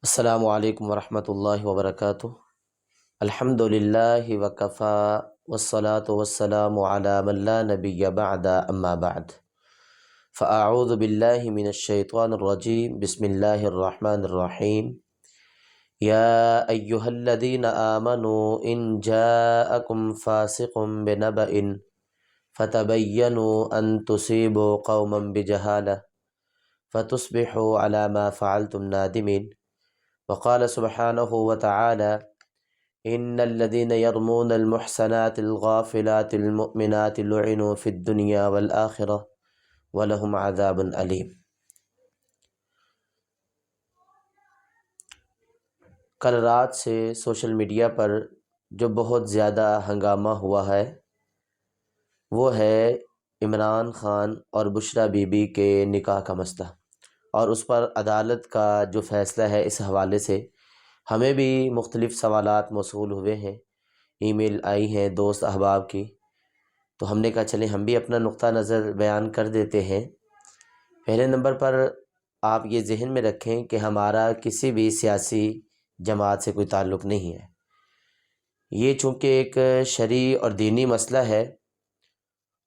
السلام علیکم ورحمۃ اللہ وبرکاتہ۔ الحمد للہ وکفا والصلاة والسلام علی من لا نبی بعد اما بعد فاعوذ باللہ من الشیطان الرجیم بسم اللہ الرحمن الرحیم۔ یا ایہا الذین آمنوا ان جاءکم فاسق بنبأ فتبینوا ان تصیبوا قوما بجہالہ فتصبحوا علی ما فعلتم نادمین۔ وقال سبحانہ وتعالی ان الذين يرمون المحصنات الغافلات المؤمنات لعنوا في الدنيا والآخرة ولهم عذاب علیم۔ کل رات سے سوشل میڈیا پر جو بہت زیادہ ہنگامہ ہوا ہے وہ ہے عمران خان اور بشریٰ بی بی کے نکاح کا مسئلہ، اور اس پر عدالت کا جو فیصلہ ہے اس حوالے سے ہمیں بھی مختلف سوالات موصول ہوئے ہیں، ای میل آئی ہیں دوست احباب کی، تو ہم نے کہا چلیں ہم بھی اپنا نقطہ نظر بیان کر دیتے ہیں۔ پہلے نمبر پر آپ یہ ذہن میں رکھیں کہ ہمارا کسی بھی سیاسی جماعت سے کوئی تعلق نہیں ہے، یہ چونکہ ایک شرعی اور دینی مسئلہ ہے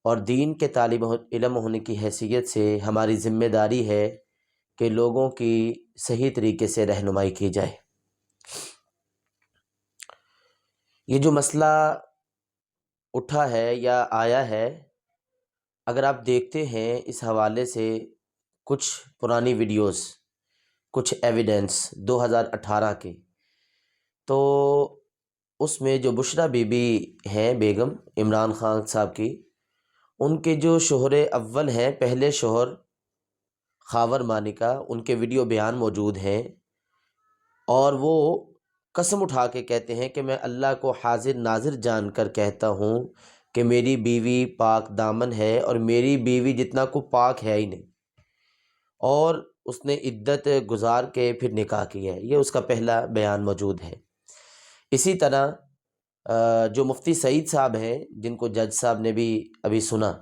اور دین کے طالب علم ہونے کی حیثیت سے ہماری ذمہ داری ہے کہ لوگوں کی صحیح طریقے سے رہنمائی کی جائے۔ یہ جو مسئلہ اٹھا ہے یا آیا ہے، اگر آپ دیکھتے ہیں اس حوالے سے کچھ پرانی ویڈیوز، کچھ ایویڈنس 2018 کے، تو اس میں جو بشریٰ بی بی ہیں بیگم عمران خان صاحب کی، ان کے جو شوہر اول ہیں، پہلے شوہر خاور مانیکا، ان کے ویڈیو بیان موجود ہیں، اور وہ قسم اٹھا کے کہتے ہیں کہ میں اللہ کو حاضر ناظر جان کر کہتا ہوں کہ میری بیوی پاک دامن ہے اور میری بیوی جتنا کو پاک ہے ہی نہیں، اور اس نے عدت گزار کے پھر نکاح کیا ہے۔ یہ اس کا پہلا بیان موجود ہے۔ اسی طرح جو مفتی سعید صاحب ہیں، جن کو جج صاحب نے بھی ابھی سنا،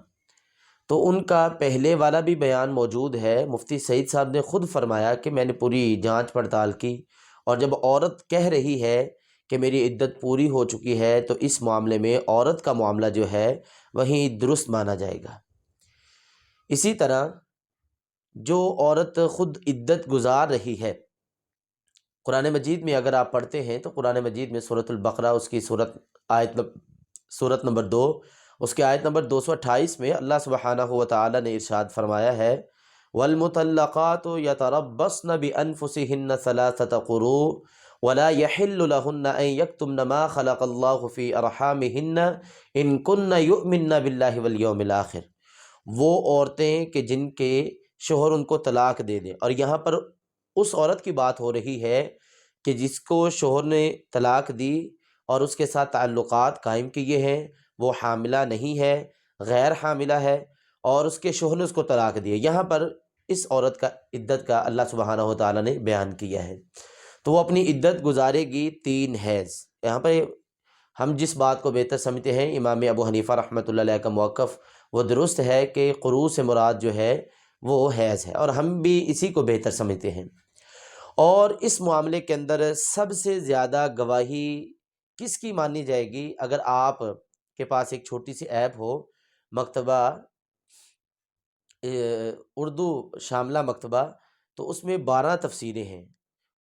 تو ان کا پہلے والا بھی بیان موجود ہے۔ مفتی سعید صاحب نے خود فرمایا کہ میں نے پوری جانچ پڑتال کی، اور جب عورت کہہ رہی ہے کہ میری عدت پوری ہو چکی ہے تو اس معاملے میں عورت کا معاملہ جو ہے وہیں درست مانا جائے گا۔ اسی طرح جو عورت خود عدت گزار رہی ہے، قرآن مجید میں اگر آپ پڑھتے ہیں تو قرآن مجید میں سورۃ البقرہ، اس کی سورت نمبر 2، اس کے آیت نمبر 228 میں اللہ سبحانہ و تعالی نے ارشاد فرمایا ہے وَالْمُطَلَّقَاتُ يَتَرَبَّصْنَ بِأَنفُسِهِنَّ ثَلَاثَةَ قُرُوءٍ وَلَا يَحِلُّ لَهُنَّ أَن يَكْتُمْنَ مَا خَلَقَ اللَّهُ فِي أَرْحَامِهِنَّ إِن كُنَّ يُؤْمِنَّ بِاللَّهِ وَالْيَوْمِ الْآخِرِ۔ وہ عورتیں کہ جن کے شوہر ان کو طلاق دے دیں، اور یہاں پر اس عورت کی بات ہو رہی ہے کہ جس کو شوہر نے طلاق دی اور اس کے ساتھ تعلقات قائم کیے ہیں، وہ حاملہ نہیں ہے، غیر حاملہ ہے، اور اس کے شوہر نے اس کو طلاق دی ہے۔ یہاں پر اس عورت کا عدت کا اللہ سبحانہ و تعالیٰ نے بیان کیا ہے، تو وہ اپنی عدت گزارے گی 3 حیض۔ یہاں پہ ہم جس بات کو بہتر سمجھتے ہیں، امام ابو حنیفہ رحمۃ اللہ علیہ کا موقف وہ درست ہے کہ قروء سے مراد جو ہے وہ حیض ہے، اور ہم بھی اسی کو بہتر سمجھتے ہیں۔ اور اس معاملے کے اندر سب سے زیادہ گواہی کس کی مانی جائے گی؟ اگر آپ کے پاس ایک چھوٹی سی ایپ ہو، مکتبہ اردو شاملہ مکتبہ، تو اس میں 12 تفسیریں ہیں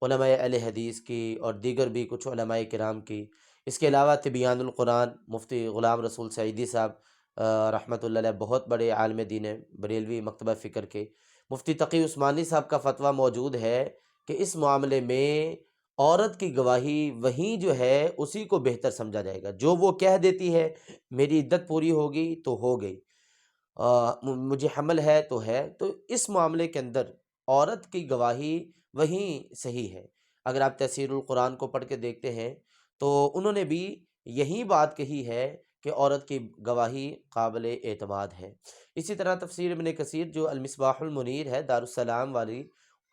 علماء اہل حدیث کی اور دیگر بھی کچھ علماء کرام کی۔ اس کے علاوہ تبیان القرآن، مفتی غلام رسول سعیدی صاحب رحمۃ اللہ علیہ، بہت بڑے عالم دین ہیں، بریلوی مکتبہ فکر کے۔ مفتی تقی عثمانی صاحب کا فتویٰ موجود ہے کہ اس معاملے میں عورت کی گواہی وہیں جو ہے اسی کو بہتر سمجھا جائے گا۔ جو وہ کہہ دیتی ہے میری عدت پوری ہوگی تو ہو گئی، مجھے حمل ہے تو ہے، تو اس معاملے کے اندر عورت کی گواہی وہیں صحیح ہے۔ اگر آپ تفسیر القرآن کو پڑھ کے دیکھتے ہیں تو انہوں نے بھی یہی بات کہی ہے کہ عورت کی گواہی قابل اعتماد ہے۔ اسی طرح تفسیر ابن کثیر جو المصباح المنیر ہے دارالسلام والی،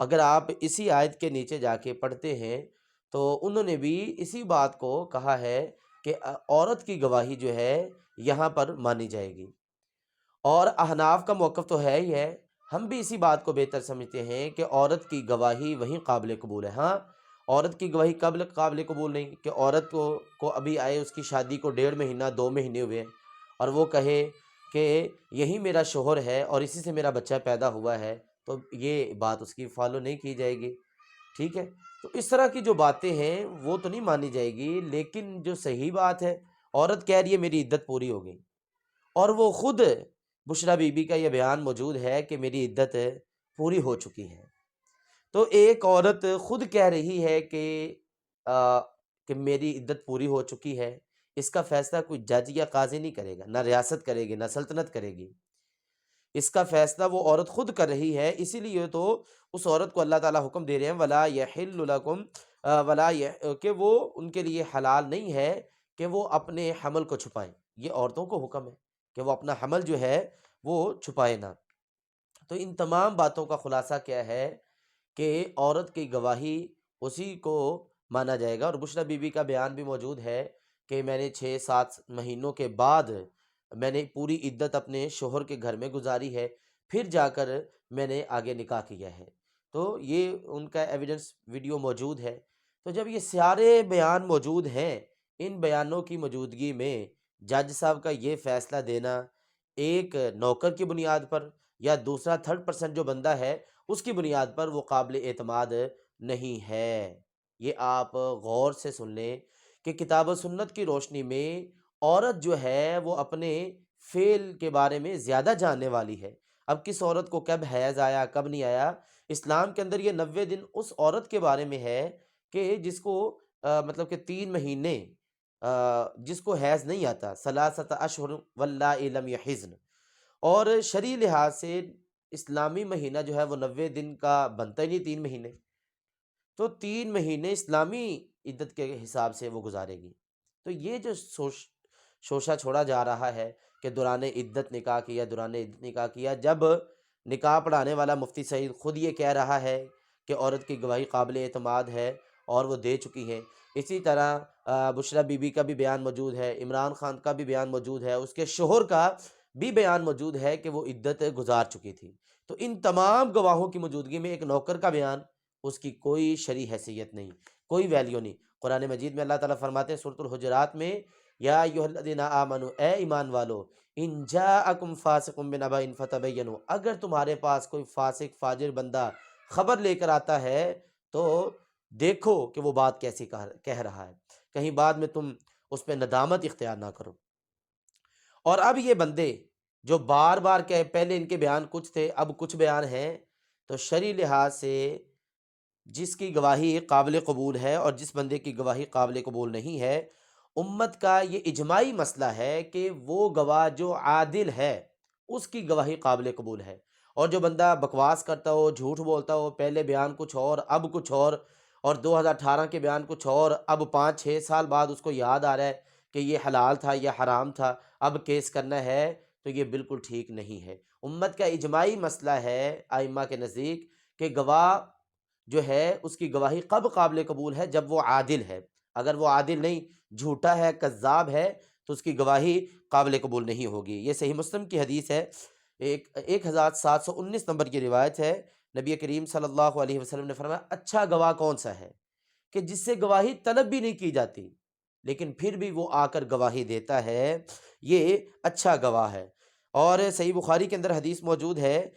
اگر آپ اسی آیت کے نیچے جا کے پڑھتے ہیں تو انہوں نے بھی اسی بات کو کہا ہے کہ عورت کی گواہی جو ہے یہاں پر مانی جائے گی۔ اور احناف کا موقف تو ہے ہی ہے، ہم بھی اسی بات کو بہتر سمجھتے ہیں کہ عورت کی گواہی وہیں قابل قبول ہے۔ ہاں، عورت کی گواہی قبل قابل قبول نہیں کہ عورت کو ابھی آئے اس کی شادی کو 1.5 مہینہ 2 مہینے ہوئے ہیں اور وہ کہے کہ یہی میرا شوہر ہے اور اسی سے میرا بچہ پیدا ہوا ہے، تو یہ بات اس کی فالو نہیں کی جائے گی، ٹھیک ہے؟ تو اس طرح کی جو باتیں ہیں وہ تو نہیں مانی جائے گی، لیکن جو صحیح بات ہے، عورت کہہ رہی ہے میری عدت پوری ہو گئی، اور وہ خود بشریٰ بی بی کا یہ بیان موجود ہے کہ میری عدت پوری ہو چکی ہے۔ تو ایک عورت خود کہہ رہی ہے آ، کہ میری عدت پوری ہو چکی ہے، اس کا فیصلہ کوئی جج یا قاضی نہیں کرے گا، نہ ریاست کرے گی، نہ سلطنت کرے گی، اس کا فیصلہ وہ عورت خود کر رہی ہے۔ اسی لیے تو اس عورت کو اللہ تعالیٰ حکم دے رہے ہیں ولا یحل لکم کہ وہ ان کے لیے حلال نہیں ہے کہ وہ اپنے حمل کو چھپائیں۔ یہ عورتوں کو حکم ہے کہ وہ اپنا حمل جو ہے وہ چھپائے نہ۔ تو ان تمام باتوں کا خلاصہ کیا ہے کہ عورت کی گواہی اسی کو مانا جائے گا، اور بشریٰ بی بی کا بیان بھی موجود ہے کہ میں نے 6-7 مہینوں کے بعد میں نے پوری عدت اپنے شوہر کے گھر میں گزاری ہے، پھر جا کر میں نے آگے نکاح کیا ہے۔ تو یہ ان کا ایویڈنس ویڈیو موجود ہے۔ تو جب یہ سارے بیان موجود ہیں، ان بیانوں کی موجودگی میں جج صاحب کا یہ فیصلہ دینا ایک نوکر کی بنیاد پر یا دوسرا 3rd پرسن جو بندہ ہے اس کی بنیاد پر وہ قابل اعتماد نہیں ہے۔ یہ آپ غور سے سن لیں کہ کتاب و سنت کی روشنی میں عورت جو ہے وہ اپنے فعل کے بارے میں زیادہ جاننے والی ہے۔ اب کس عورت کو کب حیض آیا کب نہیں آیا، اسلام کے اندر یہ 90 دن اس عورت کے بارے میں ہے کہ جس کو مطلب کہ 3 مہینے جس کو حیض نہیں آتا، ثلاثۃ اشہر واللائی لم یحضن، اور شرعی لحاظ سے اسلامی مہینہ جو ہے وہ 90 دن کا بنتا ہی نہیں 3 مہینے، تو 3 مہینے اسلامی عدت کے حساب سے وہ گزارے گی۔ تو یہ جو شوشہ چھوڑا جا رہا ہے کہ دوران عدت نکاح کیا، دوران عدت نکاح کیا، جب نکاح پڑھانے والا مفتی سعید خود یہ کہہ رہا ہے کہ عورت کی گواہی قابل اعتماد ہے اور وہ دے چکی ہے۔ اسی طرح بشریٰ بی بی کا بھی بیان موجود ہے، عمران خان کا بھی بیان موجود ہے، اس کے شوہر کا بھی بیان موجود ہے کہ وہ عدت گزار چکی تھی۔ تو ان تمام گواہوں کی موجودگی میں ایک نوکر کا بیان، اس کی کوئی شرعی حیثیت نہیں، کوئی ویلیو نہیں۔ قرآن مجید میں اللہ تعالیٰ فرماتے ہیں سورۃ الحجرات میں، یا ایھا الذین آمنوا، اے ایمان والو، ان جاءکم فاسق بنبأ فتبینوا، اگر تمہارے پاس کوئی فاسق فاجر بندہ خبر لے کر آتا ہے تو دیکھو کہ وہ بات کیسی کہہ رہا ہے، کہیں بعد میں تم اس پہ ندامت اختیار نہ کرو۔ اور اب یہ بندے جو بار بار کہ پہلے ان کے بیان کچھ تھے اب کچھ بیان ہیں، تو شرعی لحاظ سے جس کی گواہی قابل قبول ہے اور جس بندے کی گواہی قابل قبول نہیں ہے، امت کا یہ اجماعی مسئلہ ہے کہ وہ گواہ جو عادل ہے اس کی گواہی قابل قبول ہے، اور جو بندہ بکواس کرتا ہو، جھوٹ بولتا ہو، پہلے بیان کچھ اور اب کچھ اور 2018 کے بیان کچھ اور، اب 5-6 سال بعد اس کو یاد آ رہا ہے کہ یہ حلال تھا یا حرام تھا، اب کیس کرنا ہے، تو یہ بالکل ٹھیک نہیں ہے۔ امت کا اجماعی مسئلہ ہے ائمہ کے نزدیک کہ گواہ جو ہے اس کی گواہی کب قابل قبول ہے، جب وہ عادل ہے۔ اگر وہ عادل نہیں، جھوٹا ہے، کذاب ہے، تو اس کی گواہی قابل قبول نہیں ہوگی۔ یہ صحیح مسلم کی حدیث ہے، 1719 نمبر کی روایت ہے۔ نبی کریم صلی اللہ علیہ وسلم نے فرمایا اچھا گواہ کون سا ہے کہ جس سے گواہی طلب بھی نہیں کی جاتی لیکن پھر بھی وہ آ کر گواہی دیتا ہے، یہ اچھا گواہ ہے۔ اور صحیح بخاری کے اندر حدیث موجود ہے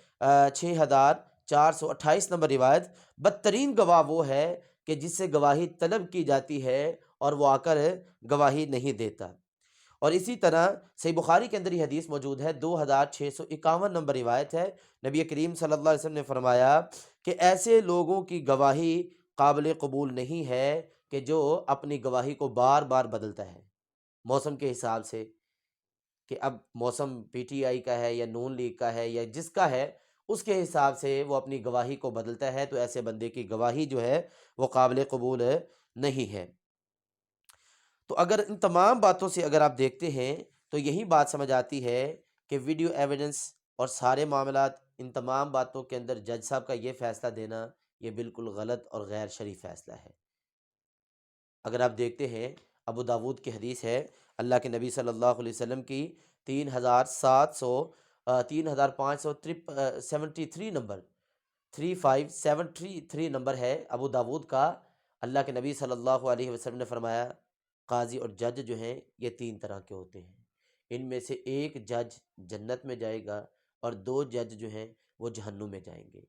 6428 نمبر روایت، بدترین گواہ وہ ہے کہ جس سے گواہی طلب کی جاتی ہے اور وہ آ کر گواہی نہیں دیتا۔ اور اسی طرح صحیح بخاری کے اندر یہ حدیث موجود ہے، 2651 نمبر روایت ہے، نبی کریم صلی اللہ علیہ وسلم نے فرمایا کہ ایسے لوگوں کی گواہی قابل قبول نہیں ہے کہ جو اپنی گواہی کو بار بار بدلتا ہے موسم کے حساب سے، کہ اب موسم پی ٹی آئی کا ہے یا نون لیگ کا ہے یا جس کا ہے اس کے حساب سے وہ اپنی گواہی کو بدلتا ہے، تو ایسے بندے کی گواہی جو ہے وہ قابل قبول نہیں ہے۔ تو اگر ان تمام باتوں سے اگر آپ دیکھتے ہیں تو یہی بات سمجھ آتی ہے کہ ویڈیو ایویڈنس اور سارے معاملات، ان تمام باتوں کے اندر جج صاحب کا یہ فیصلہ دینا یہ بالکل غلط اور غیر شرعی فیصلہ ہے۔ اگر آپ دیکھتے ہیں ابو داود کی حدیث ہے، اللہ کے نبی صلی اللہ علیہ وسلم کی 3573 نمبر 3573 نمبر ہے ابو داود کا، اللہ کے نبی صلی اللہ علیہ وسلم نے فرمایا قاضی اور جج جو ہیں یہ تین طرح کے ہوتے ہیں، ان میں سے ایک جج جنت میں جائے گا اور دو جج جو ہیں وہ جہنم میں جائیں گے۔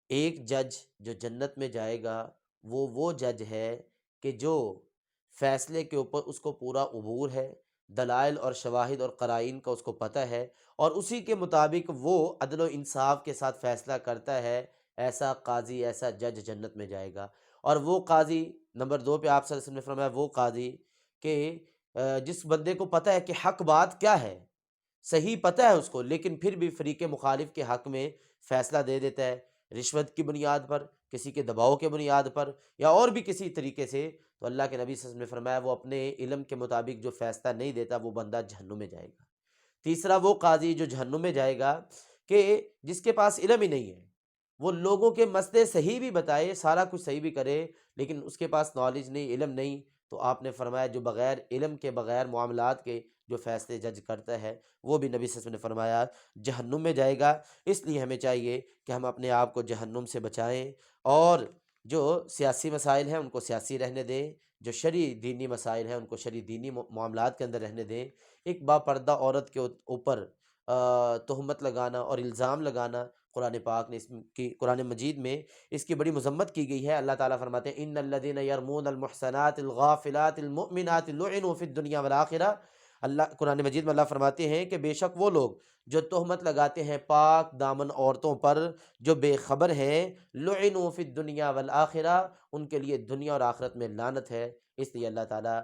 ایک جج جو جنت میں جائے گا وہ جج ہے کہ جو فیصلے کے اوپر اس کو پورا عبور ہے، دلائل اور شواہد اور قرائن کا اس کو پتہ ہے، اور اسی کے مطابق وہ عدل و انصاف کے ساتھ فیصلہ کرتا ہے، ایسا قاضی ایسا جج جنت میں جائے گا۔ اور وہ قاضی، نمبر دو پہ آپ صلی اللہ علیہ وسلم نے فرمایا وہ قاضی کہ جس بندے کو پتہ ہے کہ حق بات کیا ہے، صحیح پتہ ہے اس کو، لیکن پھر بھی فریق مخالف کے حق میں فیصلہ دے دیتا ہے، رشوت کی بنیاد پر، کسی کے دباؤ کے بنیاد پر، یا اور بھی کسی طریقے سے، تو اللہ کے نبی صلی اللہ علیہ وسلم نے فرمایا وہ اپنے علم کے مطابق جو فیصلہ نہیں دیتا وہ بندہ جہنم میں جائے گا۔ تیسرا وہ قاضی جو جہنم میں جائے گا کہ جس کے پاس علم ہی نہیں ہے، وہ لوگوں کے مسئلے صحیح بھی بتائے، سارا کچھ صحیح بھی کرے، لیکن اس کے پاس نالج نہیں، علم نہیں، تو آپ نے فرمایا جو بغیر علم کے، بغیر معاملات کے جو فیصلے جج کرتا ہے وہ بھی نبی صلی اللہ علیہ وسلم نے فرمایا جہنم میں جائے گا۔ اس لیے ہمیں چاہیے کہ ہم اپنے آپ کو جہنم سے بچائیں، اور جو سیاسی مسائل ہیں ان کو سیاسی رہنے دیں، جو شرعی دینی مسائل ہیں ان کو شرعی دینی معاملات کے اندر رہنے دیں۔ ایک باپردہ عورت کے اوپر تہمت لگانا اور الزام لگانا، قرآن پاک نے قرآن مجید میں اس کی بڑی مذمت کی گئی ہے۔ اللہ تعالیٰ فرماتے ہیں ان الذین یرمون المحصنات الغافلات المؤمنات لعنوا فی الدنیا والآخرہ۔ اللہ قرآن مجید میں اللہ فرماتے ہیں کہ بے شک وہ لوگ جو تہمت لگاتے ہیں پاک دامن عورتوں پر جو بے خبر ہیں، لعنوا فی الدنیا والآخرہ، ان کے لیے دنیا اور آخرت میں لعنت ہے۔ اس لیے اللہ تعالیٰ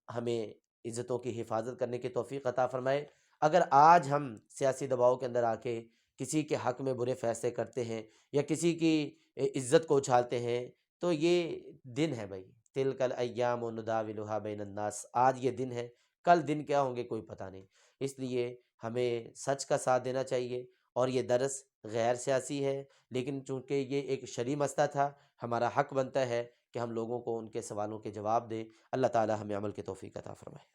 ہمیں عزتوں کی حفاظت کرنے کی توفیق عطا فرمائے۔ اگر آج ہم سیاسی دباؤ کے اندر آ کے کسی کے حق میں برے فیصلے کرتے ہیں یا کسی کی عزت کو اچھالتے ہیں تو یہ دن ہے بھائی، تلک الایام نداولها بین الناس، آج یہ دن ہے، کل دن کیا ہوں گے کوئی پتہ نہیں۔ اس لیے ہمیں سچ کا ساتھ دینا چاہیے، اور یہ درس غیر سیاسی ہے لیکن چونکہ یہ ایک شرعی مسئلہ تھا، ہمارا حق بنتا ہے کہ ہم لوگوں کو ان کے سوالوں کے جواب دیں۔ اللہ تعالی ہمیں عمل کی توفیق عطا فرمائے۔